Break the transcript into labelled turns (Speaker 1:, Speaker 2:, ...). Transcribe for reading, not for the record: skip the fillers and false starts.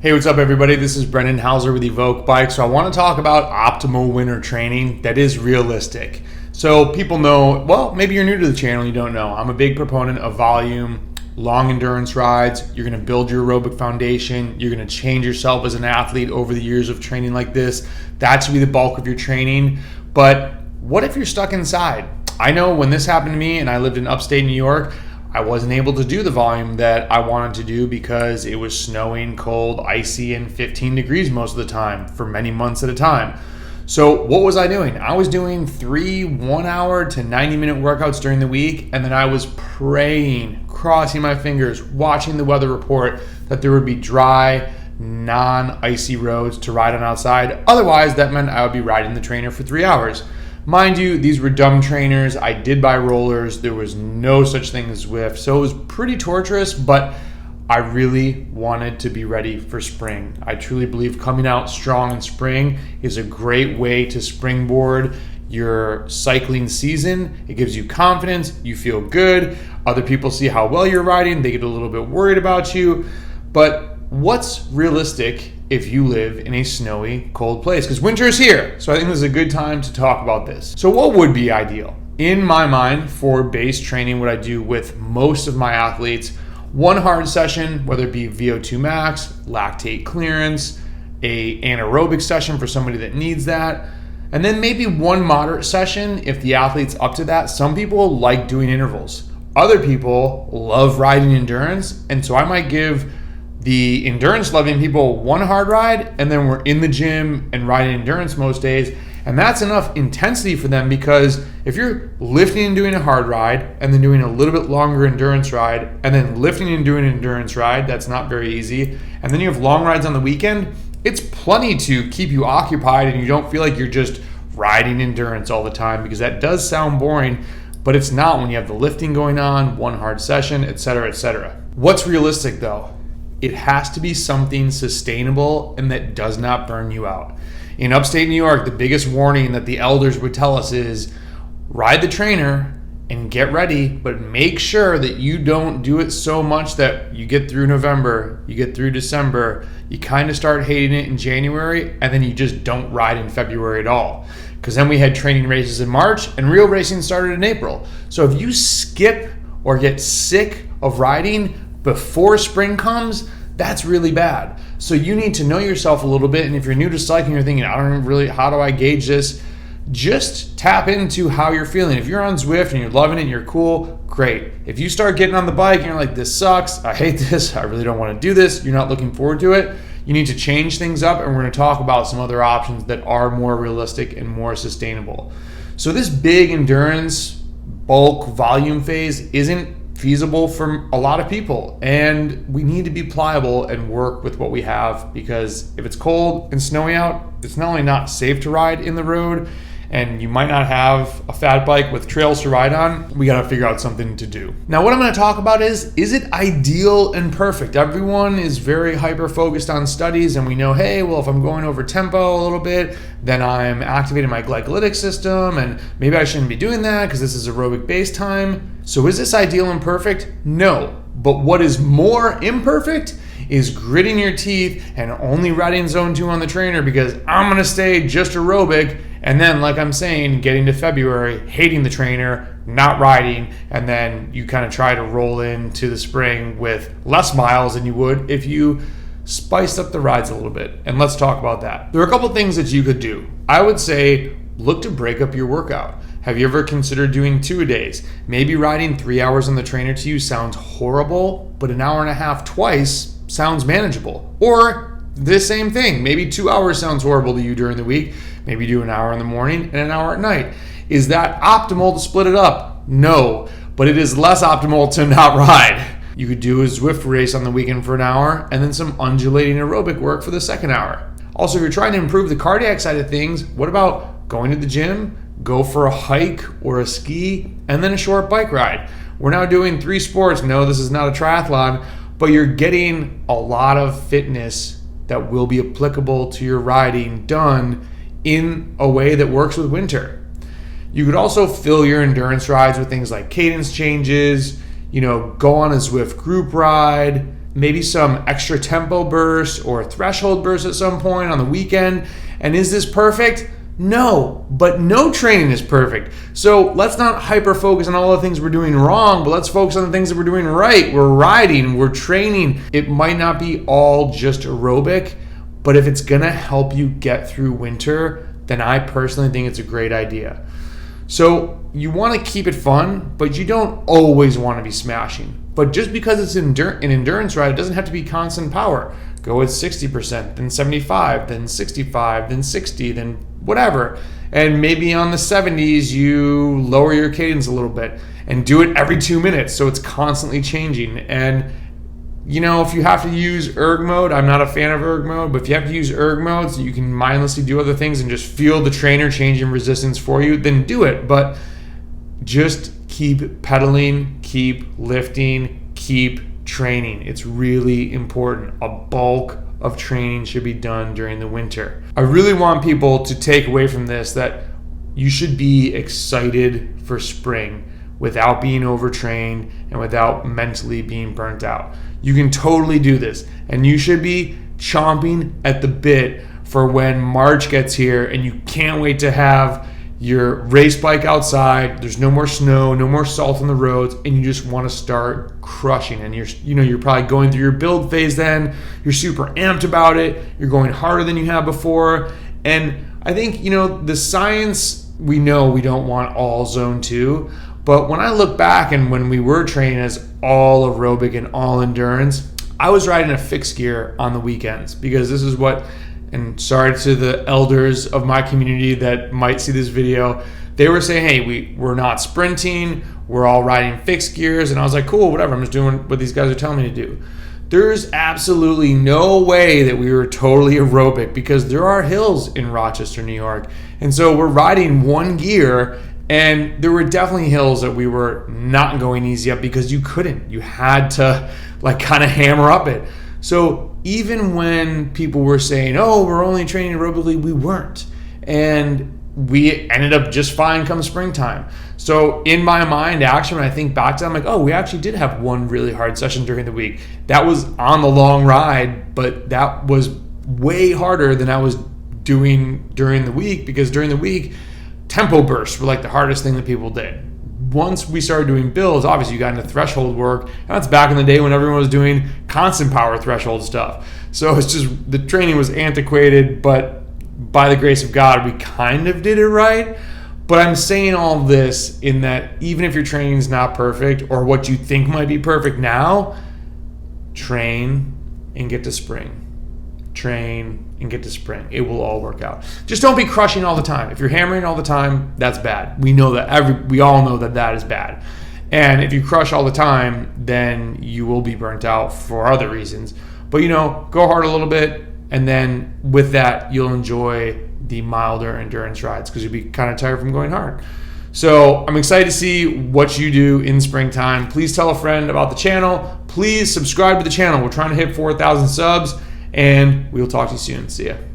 Speaker 1: Hey, what's up everybody? This is Brendan Hauser with EVOQ Bikes. So I want to talk about optimal winter training that is realistic. So people know, well, maybe you're new to the channel, you don't know. I'm a big proponent of volume, long endurance rides. You're going to build your aerobic foundation. You're going to change yourself as an athlete over the years of training like this. That should be the bulk of your training. But what if you're stuck inside? I know when this happened to me and I lived in upstate New York, I wasn't able to do the volume that I wanted to do because it was snowing, cold, icy, and 15 degrees most of the time for many months at a time. So what was I doing? I was doing 3 1-hour to 90-minute workouts during the week, and then I was praying, crossing my fingers, watching the weather report that there would be dry, non-icy roads to ride on outside. Otherwise, that meant I would be riding the trainer for 3 hours. Mind you, these were dumb trainers. I did buy rollers. There was no such thing as Zwift. So it was pretty torturous, but I really wanted to be ready for spring. I truly believe coming out strong in spring is a great way to springboard your cycling season. It gives you confidence. You feel good. Other people see how well you're riding. They get a little bit worried about you. But what's realistic if you live in a snowy, cold place? Because winter is here. So I think this is a good time to talk about this. So what would be ideal? In my mind, for base training, what I do with most of my athletes, one hard session, whether it be VO2 max, lactate clearance, a anaerobic session for somebody that needs that, and then maybe one moderate session if the athlete's up to that. Some people like doing intervals. Other people love riding endurance, and so I might give the endurance loving people one hard ride, and then we're in the gym and riding endurance most days. And that's enough intensity for them, because if you're lifting and doing a hard ride and then doing a little bit longer endurance ride and then lifting and doing an endurance ride, that's not very easy. And then you have long rides on the weekend, it's plenty to keep you occupied and you don't feel like you're just riding endurance all the time, because that does sound boring, but it's not when you have the lifting going on, one hard session, etc., etc. What's realistic though? It has to be something sustainable and that does not burn you out. In upstate New York, the biggest warning that the elders would tell us is ride the trainer and get ready, but make sure that you don't do it so much that you get through November, you get through December, you kind of start hating it in January, and then you just don't ride in February at all. Because then we had training races in March and real racing started in April. So if you skip or get sick of riding before spring comes, that's really bad. So you need to know yourself a little bit. And if you're new to cycling, you're thinking, I don't really, how do I gauge this? Just tap into how you're feeling. If you're on Zwift and you're loving it and you're cool, great. If you start getting on the bike and you're like, this sucks, I hate this, I really don't want to do this, you're not looking forward to it, you need to change things up. And we're going to talk about some other options that are more realistic and more sustainable. So this big endurance, bulk, volume phase isn't feasible for a lot of people, and we need to be pliable and work with what we have, because if it's cold and snowy out, it's not only not safe to ride in the road, and you might not have a fat bike with trails to ride on, we got to figure out something to do. Now, what I'm going to talk about is it ideal and perfect? Everyone is very hyper-focused on studies, and we know, hey, well, if I'm going over tempo a little bit, then I'm activating my glycolytic system, and maybe I shouldn't be doing that because this is aerobic base time. So is this ideal and perfect? No. But what is more imperfect is gritting your teeth and only riding zone 2 on the trainer because I'm going to stay just aerobic, and then, like I'm saying, getting to February, hating the trainer, not riding, and then you kind of try to roll into the spring with less miles than you would if you spiced up the rides a little bit. And let's talk about that. There are a couple things that you could do. I would say look to break up your workout. Have you ever considered doing 2-a-days? Maybe riding 3 hours on the trainer to you sounds horrible, but an hour and a half twice sounds manageable. Or the same thing, maybe 2 hours sounds horrible to you during the week. Maybe do an hour in the morning and an hour at night. Is that optimal to split it up? No, but it is less optimal to not ride. You could do a Zwift race on the weekend for an hour and then some undulating aerobic work for the second hour. Also, if you're trying to improve the cardiac side of things, what about going to the gym, go for a hike or a ski, and then a short bike ride? We're now doing 3 sports. No, this is not a triathlon, but you're getting a lot of fitness that will be applicable to your riding done in a way that works with winter. You could also fill your endurance rides with things like cadence changes, go on a Zwift group ride, maybe some extra tempo bursts or threshold bursts at some point on the weekend. And is this perfect? No, but no training is perfect. So let's not hyper focus on all the things we're doing wrong, but let's focus on the things that we're doing right. We're riding, we're training. It might not be all just aerobic, but if it's gonna help you get through winter, then I personally think it's a great idea. So you want to keep it fun, but you don't always want to be smashing. But just because it's an endurance ride, it doesn't have to be constant power. Go with 60%, then 75, then 65, then 60, then whatever. And maybe on the 70s, you lower your cadence a little bit and do it every 2 minutes so it's constantly changing. And you know, if you have to use erg mode, I'm not a fan of erg mode, but if you have to use erg mode so you can mindlessly do other things and just feel the trainer changing resistance for you, then do it. But just keep pedaling, keep lifting, keep training. It's really important. A bulk of training should be done during the winter. I really want people to take away from this that you should be excited for spring without being overtrained and without mentally being burnt out. You can totally do this, and you should be chomping at the bit for when March gets here and you can't wait to have your race bike outside. There's no more snow, no more salt on the roads, and you just want to start crushing. And you're probably going through your build phase then. You're super amped about it. You're going harder than you have before. And I think, the science, we know we don't want all zone 2. But when I look back and when we were training as all aerobic and all endurance, I was riding a fixed gear on the weekends because this is what, and sorry to the elders of my community that might see this video, they were saying, hey, we're not sprinting, we're all riding fixed gears. And I was like, cool, whatever, I'm just doing what these guys are telling me to do. There's absolutely no way that we were totally aerobic because there are hills in Rochester, New York. And so we're riding one gear. And there were definitely hills that we were not going easy up because you couldn't. You had to kind of hammer up it. So even when people were saying, oh, we're only training aerobically, we weren't. And we ended up just fine come springtime. So in my mind, actually, when I think back to it, I'm like, oh, we actually did have one really hard session during the week. That was on the long ride, but that was way harder than I was doing during the week because during the week, tempo bursts were the hardest thing that people did. Once we started doing builds, obviously you got into threshold work, and that's back in the day when everyone was doing constant power threshold stuff. So it's just, the training was antiquated, but by the grace of God, we kind of did it right. But I'm saying all this in that even if your training is not perfect or what you think might be perfect now, train and get to spring. Train and get to spring. It will all work out. Just don't be crushing all the time. If you're hammering all the time, that's bad. We know that. We all know that is bad. And if you crush all the time, then you will be burnt out for other reasons. But go hard a little bit, and then with that, you'll enjoy the milder endurance rides because you'll be kind of tired from going hard. So I'm excited to see what you do in springtime. Please tell a friend about the channel. Please subscribe to the channel. We're trying to hit 4,000 subs. And we'll talk to you soon. See ya.